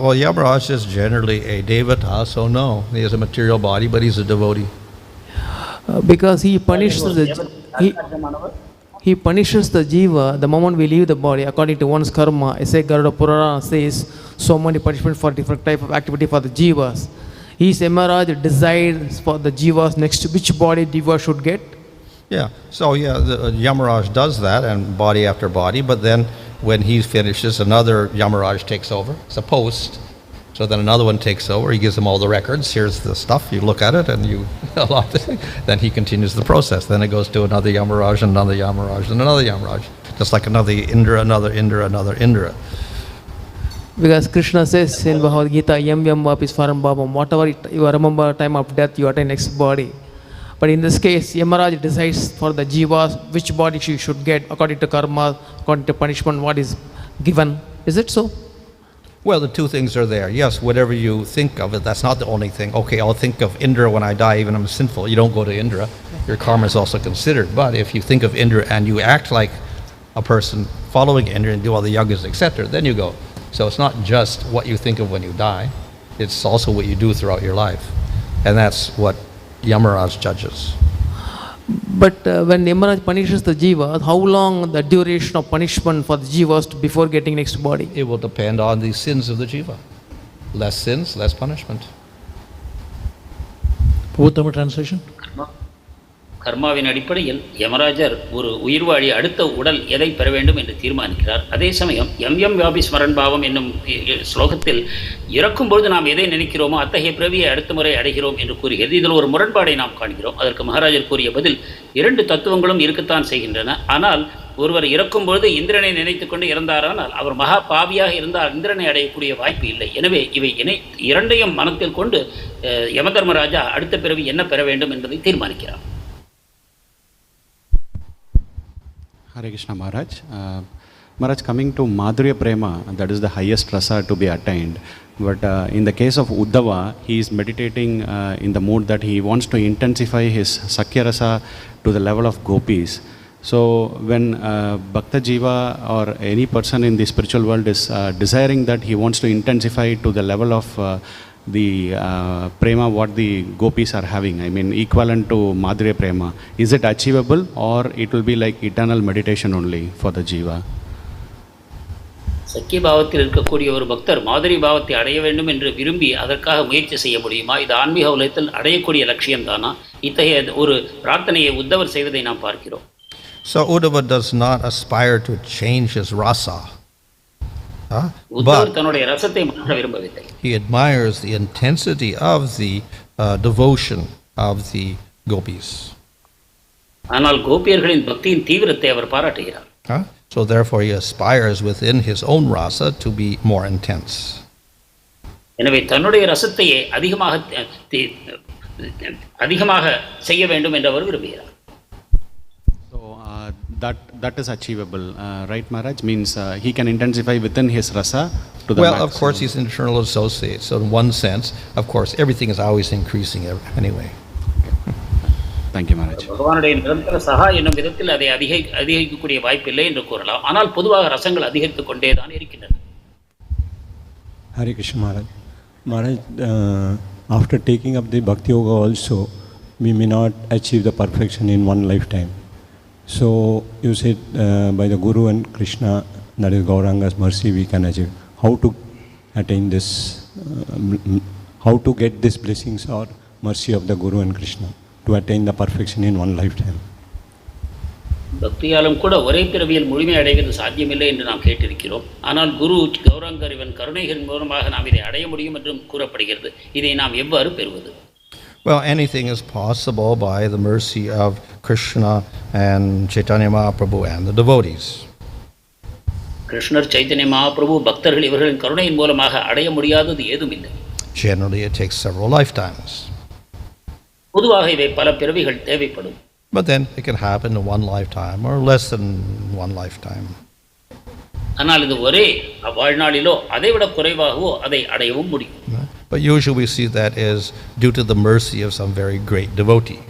Well, Yamaraj is generally a devatā, so no. He has a material body, but he's a devotee. Because he punishes he punishes the jiva the moment we leave the body according to one's karma. I say Garuda Purana says so many punishment for different type of activity for the jivas. Is Yamaraj decides for the jivas next to which body jiva should get? Yeah. So the Yamaraj does that, and body after body, but then when he finishes, another Yamaraj takes over. It's a post. So then another one takes over. He gives them all the records. Here's the stuff. You look at it and you allot it. Then he continues the process. Then it goes to another Yamaraj, and another Yamaraj, and another Yamaraj. Just like another Indra, another Indra, another Indra. Because Krishna says in Bhagavad Gita, yam vapis faram bhavam, whatever you remember time of death, you attain next body. But in this case, Yamaraj decides for the jivas which body she should get according to karma, according to punishment, what is given. Is it so? Well, the two things are there. Yes, whatever you think of it, that's not the only thing. Okay, I'll think of Indra when I die, even if I'm sinful. You don't go to Indra. Your karma is also considered. But if you think of Indra and you act like a person following Indra and do all the yagas, etc., then you go. So it's not just what you think of when you die. It's also what you do throughout your life. And that's what Yamaraj judges. But when Yamaraj punishes the jiva, how long the duration of punishment for the jivas before getting next body? It will depend on the sins of the jiva. Less sins, less punishment. Uttama translation? கர்மாவின் அடிப்படையில் யமராஜர் ஒரு உயிர்வாழி அடுத்த உடல் எதை பெற வேண்டும் என்று தீர்மானிக்கிறார். அதே சமயம் எம் வியாபி ஸ்மரன் பாவம் என்னும் ஸ்லோகத்தில் இறக்கும்பொழுது நாம் எதை நினைக்கிறோமோ அத்தகைய பிறவியை அடுத்த முறை அடைகிறோம் என்று கூறுகிறது. இதில் ஒரு முரண்பாடை நாம் காண்கிறோம். அதற்கு மகாராஜர் கூறிய பதில், 2 தத்துவங்களும் இருக்கத்தான் செய்கின்றன. ஆனால் ஒருவர் இறக்கும்பொழுது இந்திரனை நினைத்து கொண்டு இறந்தாரானால் அவர் மகா பாவியாக இருந்தால் இந்திரனை அடையக்கூடிய வாய்ப்பு இல்லை. எனவே இவை இரண்டையும் மனத்தில் கொண்டு யமதர்மராஜா அடுத்த பிறவி என்ன பெற வேண்டும் என்பதை தீர்மானிக்கிறார். Hare Krishna Maharaj. Maharaj, coming to Madhurya Prema, that is the highest rasa to be attained. But in the case of Uddhava, he is meditating in the mood that he wants to intensify his Sakya rasa to the level of gopis. So when Bhakta Jiva or any person in the spiritual world is desiring that he wants to intensify to the level of the prema what the gopis are having, I mean equivalent to Madhurya Prema, is it achievable or it will be like eternal meditation only for the jiva? சக்கிய பாவத்தில் இருக்கக்கூடிய ஒரு பக்தர் மாதிரி பாவத்தை அடைய வேண்டும் என்று விரும்பி அதற்காக முயற்சி செய்ய முடியுமா? இது ஆன்மீக உலகத்தில் அடையக்கூடிய லட்சியம் தானா? இத்தகைய ஒரு பிரார்த்தனையை உத்தவர் செய்வதை நாம் பார்க்கிறோம். So Uddhava does not aspire to change his rasa. உத்தவர் தன்னுடைய ரசத்தை மாற்ற விரும்பவில்லை. He admires the intensity of the devotion of the gopis. ஆனால் கோபியர்களின் பக்தியின் தீவிரத்தை அவர் பாராட்டுகிறார். So therefore he aspires within his own rasa to be more intense. எனவே தன்னுடைய ரசத்தையே அதிகமாக செய்ய வேண்டும் என்று அவர் விரும்புகிறார். So that is achievable, right Maharaj? Means he can intensify within his rasa to the Well, maximum. of course he's an internal associate, so in one sense, of course, everything is always increasing anyway. Thank you Maharaj. பகவானுடைய நிரந்தர சகா என்னும் விதத்தில் அதை அதிகரிக்கக்கூடிய வாய்ப்பில்லை என்று கூறலாம். ஆனால் பொதுவாக ரசங்கள் அதிகரித்துக் கொண்டே தான் இருக்கின்றன. Hare Krishna Maharaj. Maharaj, after taking up the Bhakti Yoga also, we may not achieve the perfection in one lifetime. So you said by the Guru and Krishna, that is Gauranga's mercy, we can achieve. How to attain this, how to get these blessings or mercy of the Guru and Krishna to attain the perfection in one lifetime? பக்தியாலும் கூட ஒரே பிறவியில் முழுமை அடைவது சாத்தியமில்லை என்று நாம் கேட்டிருக்கிறோம். ஆனால் குரு கௌராங்கர் இவன் கருணைகளின் மூலமாக நாம் இதை அடைய முடியும் என்றும் கூறப்படுகிறது. இதை நாம் எவ்வாறு பெறுவது? Well, anything is possible by the mercy of Krishna and Caitanya Mahaprabhu and the devotees. கிருஷ்ணர் சைத்தன்ய மகாபிரபு பக்தர்கள் இவர்களின் கருணையின் மூலமாக அடைய முடியாதது ஏதும் இல்லை. Generally it takes several lifetimes. பொதுவாக இவை பல பிறவிகள் தேவைப்படும். But then it can happen in one lifetime or less than one lifetime. ஆனால் இது ஒரே வாழ்நாளிலோ அதைவிட குறைவாகவோ அதை அடையவும் முடியும். But usually we see that is due to the mercy of some very great devotee.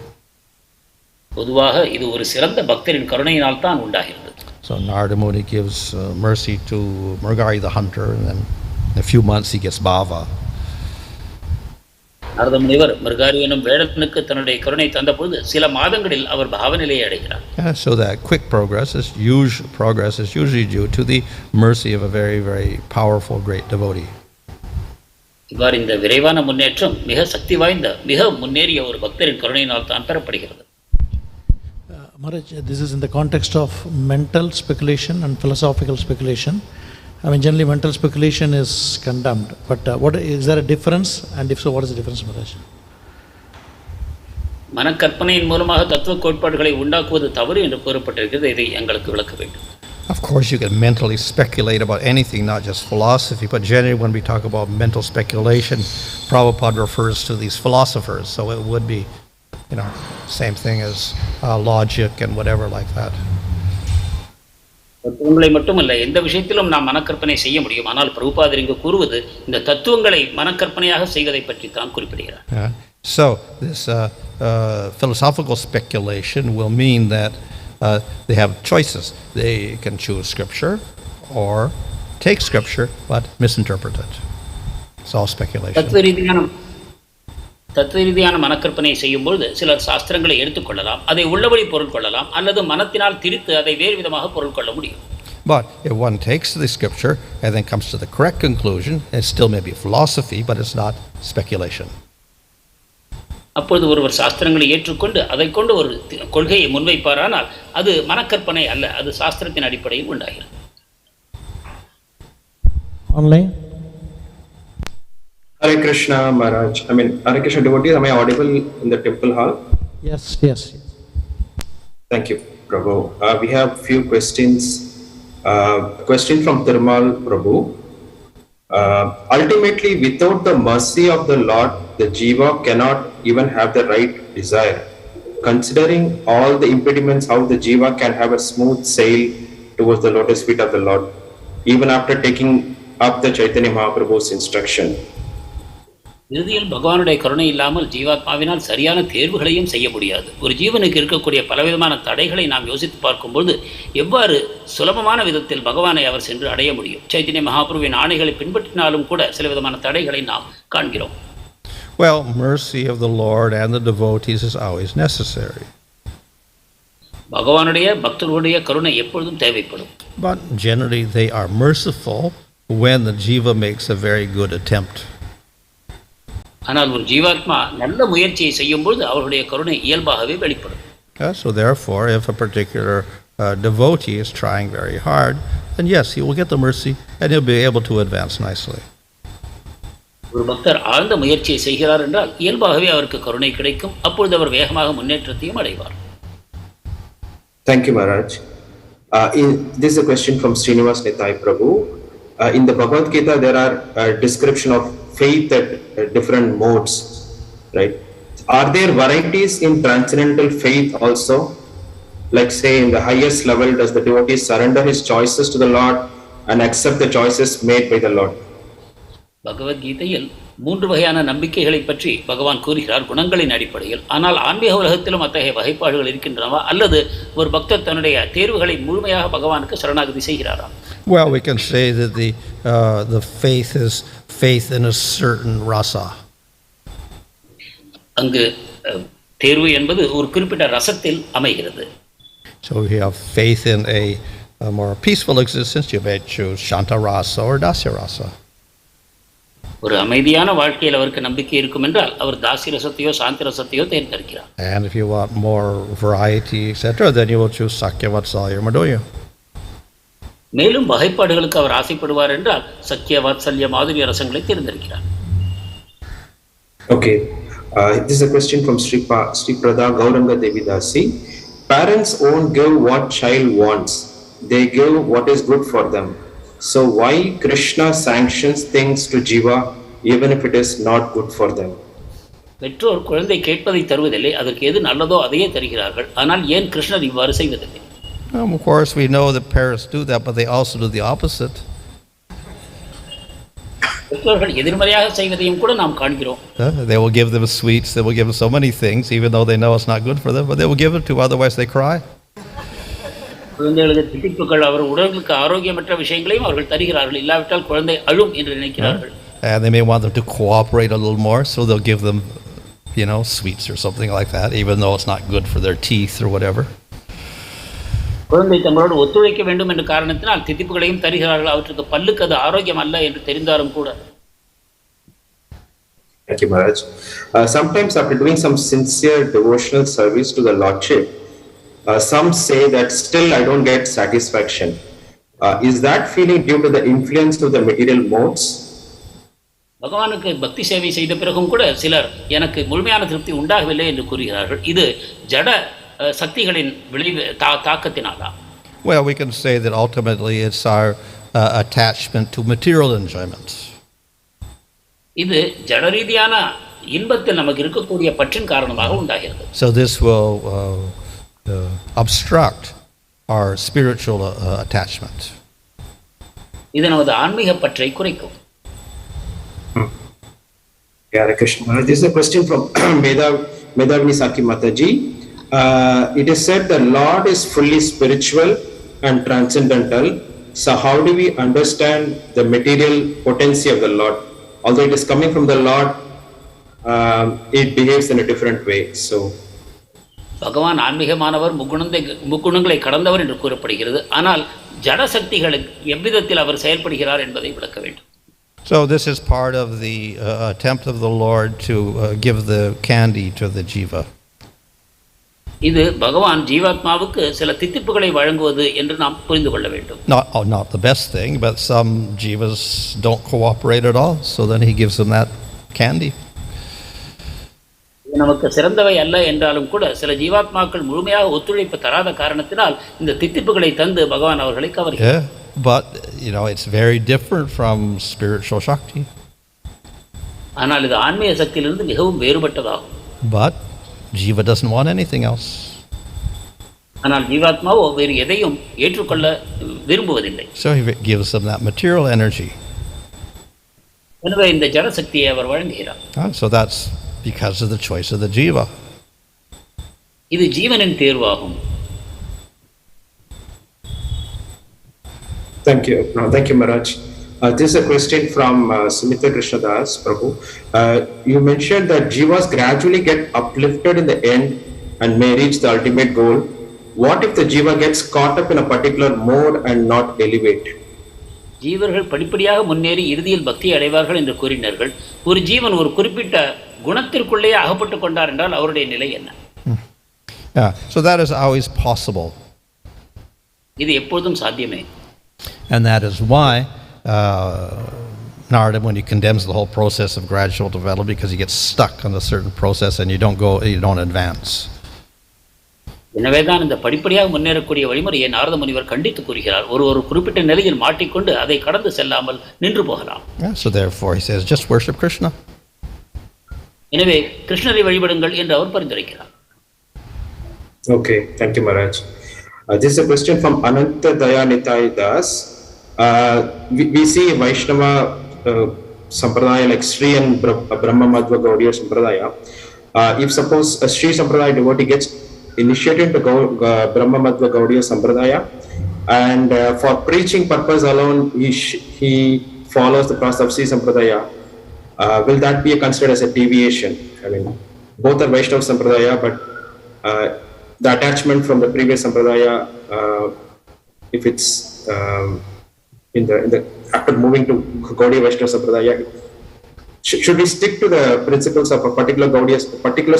பொதுவாக இது ஒரு சிறந்த பக்தரின் கருணையினால் தான் உண்டாகிறது. So Narada Muni gives mercy to Mrigari the hunter, and then in a few months he gets bhava. Narada முனிவர் மிருகாரி எனும் வேடனுக்கு தன்னுடைய கருணை தந்தபோது சில மாதங்களில் அவர் பாவநிலையை அடைகிறார். So that quick progress is usually due to the mercy of a very, very powerful great devotee. இவ்வாறு இந்த விரைவான முன்னேற்றம் மிக சக்தி வாய்ந்த மிக முன்னேறிய ஒரு பக்தரின் கருணையினால் தான் பெறப்படுகிறது. Maharaj, this is in the context of mental speculation and philosophical speculation. I mean, generally mental speculation is condemned, but is there a difference, and if so, what is the difference, Maharaj? மனக்கற்பனையின் மூலமாக தத்துவ கோட்பாடுகளை உண்டாக்குவது தவறு என்று கூறப்பட்டிருக்கிறது. இதை எங்களுக்கு விளக்க வேண்டும். Of course, you can mentally speculate about anything, not just philosophy, but generally when we talk about mental speculation, Prabhupada refers to these philosophers, so it would be, same thing as logic and whatever like that. தத்துவங்களை மட்டுமல்ல, எந்த விஷயத்திலும் நாம் மனக்கற்பனை செய்ய முடியும். ஆனால் பிரபுபாதர் இங்கு கூறுவது இந்த தத்துவங்களை மனக்கற்பனையாக செய்வதை பற்றி தான் குறிப்பிடுகிறார். So this philosophical speculation will mean that they have choices. They can choose scripture or take scripture but misinterpret it. It's all speculation. தத்துவ ரீதியான மனக்கற்பனை செய்யும்போது சிலர் சாஸ்திரங்களை எடுத்துக்கொள்ளலாம், அதை உள்ளபடி பொருள் கொள்ளலாம், அல்லது மனத்தினால் திரித்து அதை வேறு விதமாக பொருள் கொள்ள முடியும். But if one takes the scripture and then comes to the correct conclusion, it still may be philosophy, but it's not speculation. அப்பொழுது ஒருவர் சாஸ்திரங்களை ஏற்றுக்கொண்டு அதை கொண்டு ஒரு கொள்கையை முன்வைப்பாரானால் அது மனக்கற்பனை அல்ல, அது சாஸ்திரத்தின் அடிப்படையில் உண்டாகிறது. Online. Hare Krishna Maharaj. Hare Krishna devotees, am I audible in the temple hall? Yes, yes. Thank you, Prabhu. We have few questions. Question from Tirmal Prabhu. Ultimately, without the mercy of the Lord, the Jiva cannot even have the right desire. Considering all the impediments, how the Jiva can have a smooth sail towards the lotus feet of the Lord, even after taking up the Caitanya Mahaprabhu's instruction. இறுதியில் பகவானுடைய கருணை இல்லாமல் ஜீவாத்மாவினால் சரியான தேர்வுகளையும் செய்ய முடியாது. ஒரு ஜீவனுக்கு இருக்கக்கூடிய பலவிதமான தடைகளை நாம் யோசித்து பார்க்கும்போது எவ்வாறு சுலபமான விதத்தில் பகவானை அவர் சென்று அடைய முடியும்? சைத்தன்ய மகாபிரபுவின் ஆணைகளை பின்பற்றினாலும் கூட சில விதமான தடைகளை நாம் காண்கிறோம். Well, mercy of the Lord and the devotees is always necessary. பகவானுடைய பக்தர்களுடைய கருணை எப்பொழுதும் தேவைப்படும். But generally they are merciful when the jiva makes a very good attempt. ஆனால் ஒரு ஜீவாத்மா நல்ல முயற்சியை செய்யும்போது அவருடைய கருணை இயல்பாகவே வெளிப்படும். So therefore, if a particular devotee is trying very hard, then yes, he will get the mercy and he'll be able to advance nicely. ஒரு பக்தர் ஆழ்ந்த முயற்சியை செய்கிறார் என்றால் இயல்பாகவே அவருக்கு கருணை கிடைக்கும். அப்பொழுது அவர் வேகமாக முன்னேற்றத்தையும் அடைவார். Thank you, Maharaj. This is a question from Śrīmad-Bhāgavatam Prabhu. In the Bhagavad Gita, there are description of faith at different modes, right? Are there varieties in transcendental faith also? Like say in the highest level, does the devotee surrender his choices to the Lord and accept the choices made by the Lord? பகவத்கீதையில் 3 வகையான நம்பிக்கைகளை பற்றி பகவான் கூறுகிறார் குணங்களின் அடிப்படையில். ஆனால் ஆன்மீக உலகத்திலும் அத்தகைய வகைப்பாடுகள் இருக்கின்றனவா அல்லது ஒரு பக்தர் தன்னுடைய தேர்வுகளை முழுமையாக பகவானுக்கு சரணாகதி செய்கிறாரா? Well, we can say that the faith is faith in a certain rasa. அங்கு தேர்வு என்பது ஒரு குறிப்பிட்ட ரசத்தில் அமைகிறது. So if you have faith in a more peaceful existence, you may choose shanta rasa or dasya rasa. ஒரு அமைதியான வாழ்க்கையில் அவருக்கு நம்பிக்கை இருக்கும் என்றால் அவர் தாசி ரசத்தையோ சாந்தி ரசத்தையோ தேர்ந்தெடுக்கிறார். And if you want more variety, etc., then you will choose sakya, vatsalya, madhurya. மேலும் வகைப்பாடுகளுக்கு அவர் ஆசைப்படுவார் என்றால் சக்கிய வாத்சல்ய மாதுரிய ரசங்களை தேர்ந்தெடுக்கிறார். Okay, this is a question from Sri Prada Gauranga Devidasi. Parents won't give what child wants; they give what is good for them. So why Krishna sanctions things to Jiva even if it is not good for them? பெற்றோர் குழந்தை கேட்பதை தருவதில்லை, அதற்கு எது நல்லதோ அதையே தருகிறார்கள். ஆனால் ஏன் கிருஷ்ணர் இவ்வாறு செய்வதில்லை? Of course, we know that parents do that, but they also do the opposite. பெற்றோர்கள் எதிர்மறையாக செய்வதையும் கூட நாம் காண்கிறோம். They will give them sweets, they will give them so many things, even though they know it's not good for them, but they will give it to, otherwise they cry. குழந்தைகளுக்கு தித்திப்புகள் அவர் உடலுக்கு ஆரோக்கியமற்ற விஷயங்களையும் அவர்கள் தருகிறார்கள், இல்லாவிட்டால் குழந்தை அழும் என்று நினைக்கிறார்கள். And they may want them to cooperate a little more, so they'll give them, sweets or something like that, even though it's not good for their teeth or whatever. குழந்தை தங்களோடு ஒத்துழைக்க வேண்டும் என்ற காரணத்தினால் தித்திப்புகளையும் தருகிறார்கள், அவற்றுக்கு பல்லுக்கு அது ஆரோக்கியம் அல்ல என்று தெரிந்தாலும் கூட. Thank you, Maharaj. Sometimes after doing some sincere devotional service to the Lordship, some say that still I don't get satisfaction. Is that feeling due to the influence of the material modes? பகவானுக்கு பக்தி சேவை செய்த பிறகும் கூட சிலர் எனக்கு முழுமையான திருப்தி உண்டாகவில்லை என்று கூறுகிறார்கள். இது ஜட சக்திகளின் விளைவு தாக்கத்தினாலா? Well, we can say that ultimately it's our attachment to material enjoyments. இது ஜட ரீதியான இன்பத்தில் நமக்கு இருக்கக்கூடிய பற்றின் காரணமாக உண்டாகிறது. So this will obstruct our spiritual attachment. இது நமது ஆன்மீக பற்றை குறைக்கும். Hare Krishna. This is a question from Medhavini Saki Mataji. It is said the Lord is fully spiritual and transcendental. So how do we understand the material potency of the Lord? Although it is coming from the Lord, it behaves in a different way. So பகவான் ஆன்மீகமானவர், முக்குணங்களை கடந்தவர் என்று கூறப்படுகிறது. ஆனால் ஜட சக்திகளுக்கு எவ்விதத்தில் அவர் செயல்படுகிறார் என்பதை விளக்க வேண்டும். So this is part of the attempt of the Lord to give the candy to the jiva. இது பகவான் ஜீவாத்மாவுக்கு சில தித்திப்புகளை வழங்குவது என்று நாம் புரிந்து கொள்ள வேண்டும். Not the best thing, but some jivas don't cooperate at all, so then he gives them that candy. நமக்கு சிறந்தவை அல்ல என்றாலும் கூட சில ஜீவாத்மாக்கள் முழுமையாக ஒத்துழைப்பு தராத காரணத்தினால் இந்த தித்திப்புகளை தந்து பகவான் அவர்களை கவர்கிறார். But it's very different from spiritual shakti. ஆனால் இது ஆன்மீக சக்தியிலிருந்து மிகவும் வேறுபட்டதாகும். But jiva doesn't want anything else. ஆனால் ஜீவாத்மாவோ வேறு எதையும் ஏற்றுக்கொள்ள விரும்புவதில்லை. So he gives them that material energy. எனவே இந்த ஜட சக்தியை அவர் வழங்குகிறார். So that's because of the choice of the jiva. இது ஜீவனின் தேர்வாகும். Thank you. Thank you, Maharaj. This is a question from Sumitra Krishnadas Prabhu. You mentioned that jivas gradually get uplifted in the end and may reach the ultimate goal. What if the jiva gets caught up in a particular mode and not elevate? ஜீவர்கள் படிப்படியாக முன்னேறி இறுதியில் பக்தி அடைவார்கள் என்று கூறினார்கள். ஒரு ஜீவன் ஒரு குறிப்பிட்ட குணத்திற்குள்ளேயே அகப்பட்டு கொண்டார் என்றால் அவருடைய நிலை என்ன? So that is always possible. இது எப்பொழுதும் சாத்தியமே. And that is why Narada, when he condemns the whole process of gradual development, because he gets stuck on a certain process and you don't advance. எனவேதான் இந்த படிப்படியாக முன்னேறக்கூடிய வழிமுறையை நாரத முனிவர் கண்டித்து கூறுகிறார். ஒரு குறிப்பிட்ட நிலையில் மாட்டிக்கொண்டு அதை கடந்து செல்லாமல் நின்று போகலாம். So therefore he says, just worship Krishna. எனவே கிருஷ்ணரை வழிபடுங்கள் என்று அவர் பரிந்துரைக்கிறார். Okay, thank you, Maharaj. This is a question from Ananta Dayanitay Das. We see Vaishnava Sampradaya like Sri and Brahma Madhva Gaudiya Sampradaya. If suppose a Sri Sampradaya devotee gets initiated to Brahma Madhva Gaudiya Sampradaya and for preaching purpose alone he follows the process of Sri Sampradaya, will that be considered as a deviation? I mean, both are Vaishnava Sampradaya, but the attachment from the previous Sampradaya, if it's in the after moving to Gaudiya Vaishnava Sampradaya, should we stick to the principles of a particular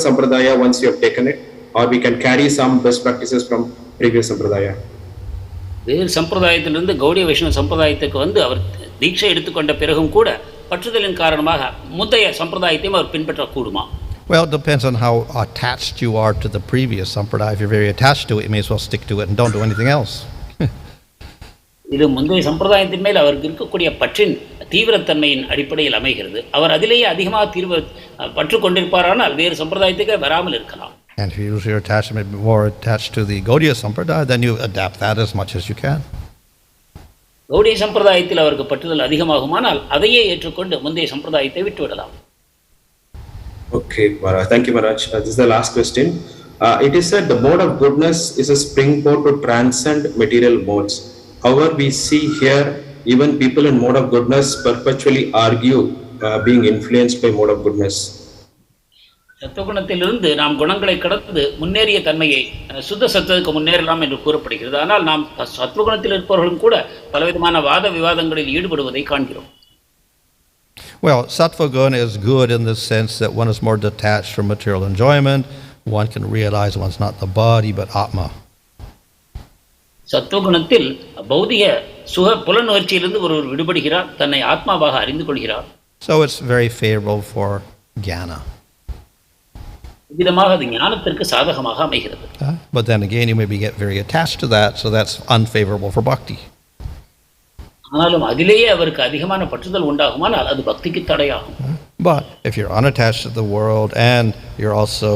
Sampradaya once you have taken it, or we can carry some best practices from previous Sampradaya? வேறு சம்பிரதாயத்திலிருந்து கௌடிய வைஷ்ணவ சம்பிரதாயத்துக்கு வந்து அவர் தீட்சை எடுத்துக்கொண்ட பிறகும் கூட பற்றுதலின் காரணமாக முந்தைய சம்பிரதாயத்தையும் அவர் பின்பற்றக்கூடுமா? Well, it depends on how attached you are to the previous sampradaya. If you're very attached to it, you may as well stick to it and don't do anything else. இது முந்தைய சம்பிரதாயத்தின் மேல் அவருக்கு இருக்கக்கூடிய பற்றின் தீவிரத்தன்மையின் அடிப்படையில் அமைகிறது. அவர் அதிலேயே அதிகமாக பற்று கொண்டிருப்பாரானால் வேறு சம்பிரதாயத்துக்கு வராமல் இருக்கலாம். And if you use your attachment more attached to the Gaudiya Sampradaya, then you adapt that as much as you can. Gaudiya சம்பிரதாயத்தில் அவருக்கு பற்றுதல் அதிகமாகுமானால் அதையே ஏற்றுக்கொண்டு முந்தைய சம்பிரதாயத்தை விட்டுவிடலாம். Okay, Maharaj. Thank you, Maharaj. This is the last question. It is said the mode of goodness is a springboard to transcend material modes. However, we see here even people in mode of goodness perpetually argue being influenced by mode of goodness. சத்துவகுணத்திலிருந்து நாம் குணங்களை கடந்து முன்னேறிய தன்மையை சுத்த சத்துவத்துக்கு முன்னேறலாம் என்று கூறப்படுகிறது. ஆனால் நாம் சத்துவகுணத்தில் இருப்பவர்களும் கூட பலவிதமான வாத விவாதங்களில் ஈடுபடுவதை காண்கிறோம். Well, sattva guna is good in the sense that one is more detached from material enjoyment. One can realize one's not the body but atma. சத்துவகுணத்தில் பௌதிக சுக புலனுணர்ச்சியிலிருந்து ஒருவர் விடுபடுகிறார், தன்னை ஆத்மாவாக அறிந்து கொள்கிறார். So it's very favorable for jnana. விதமாக அது ஞானத்திற்கு சாதகமாக அமைகிறது. But then again, you maybe get very attached to that, so that's unfavorable for bhakti. ஆனாலும் அதிலேயே அவருக்கு அதிகமான பற்றுதல் உண்டாகுமானால் அது பக்திக்கு தடையாகும். But if you're unattached to the world and you're also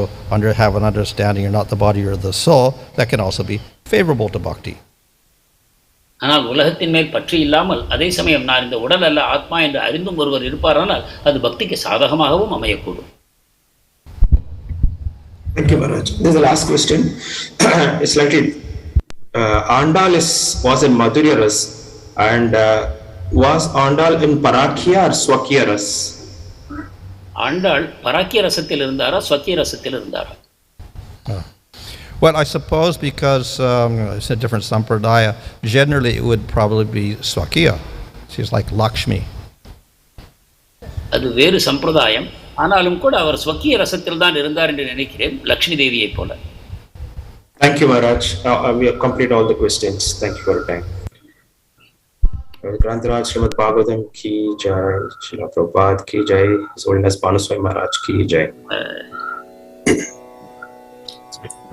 have an understanding you're not the body, you're the soul, that can also be favorable to bhakti. ஆனால் உலகத்தின் மேல் பற்று இல்லாமல் அதே சமயம் நான் இந்த உடல் அல்ல ஆத்மா என்று அறிந்தும் ஒருவர் இருப்பாரானால் அது பக்திக்கு சாதகமாகவும் அமையக்கூடும். Thank you, Maharaj. This is the last question. It's slightly Andal was in Madhurya Ras, and was Andal in Parakya or Swakya Ras? Andal பராக்கிய ரசத்தில் இருந்தாரா ஸ்வக்கிய ரசத்தில் இருந்தாரா? Well, I suppose because it's a different sampradaya, generally it would probably be Swakya. She's like Lakshmi. அது வேறு சம்பிரதாயம். ஆனாலும் கூட அவர் ஸ்வக்கிய ரசத்தில் தான் இருந்தார் என்று நினைக்கிறேன், லக்ஷ்மி தேவியைப் போல. Thank you, Maharaj. We have completed all the questions. Thank you for your time. Grantaraj Śrīmad-Bhāgavatam ki jai, Srila Prabhupada ki jai, His Holiness Bhanuswami Maharaj ki jai.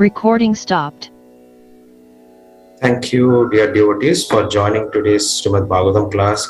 Recording stopped. Thank you, dear devotees, for joining today's Śrīmad-Bhāgavatam class.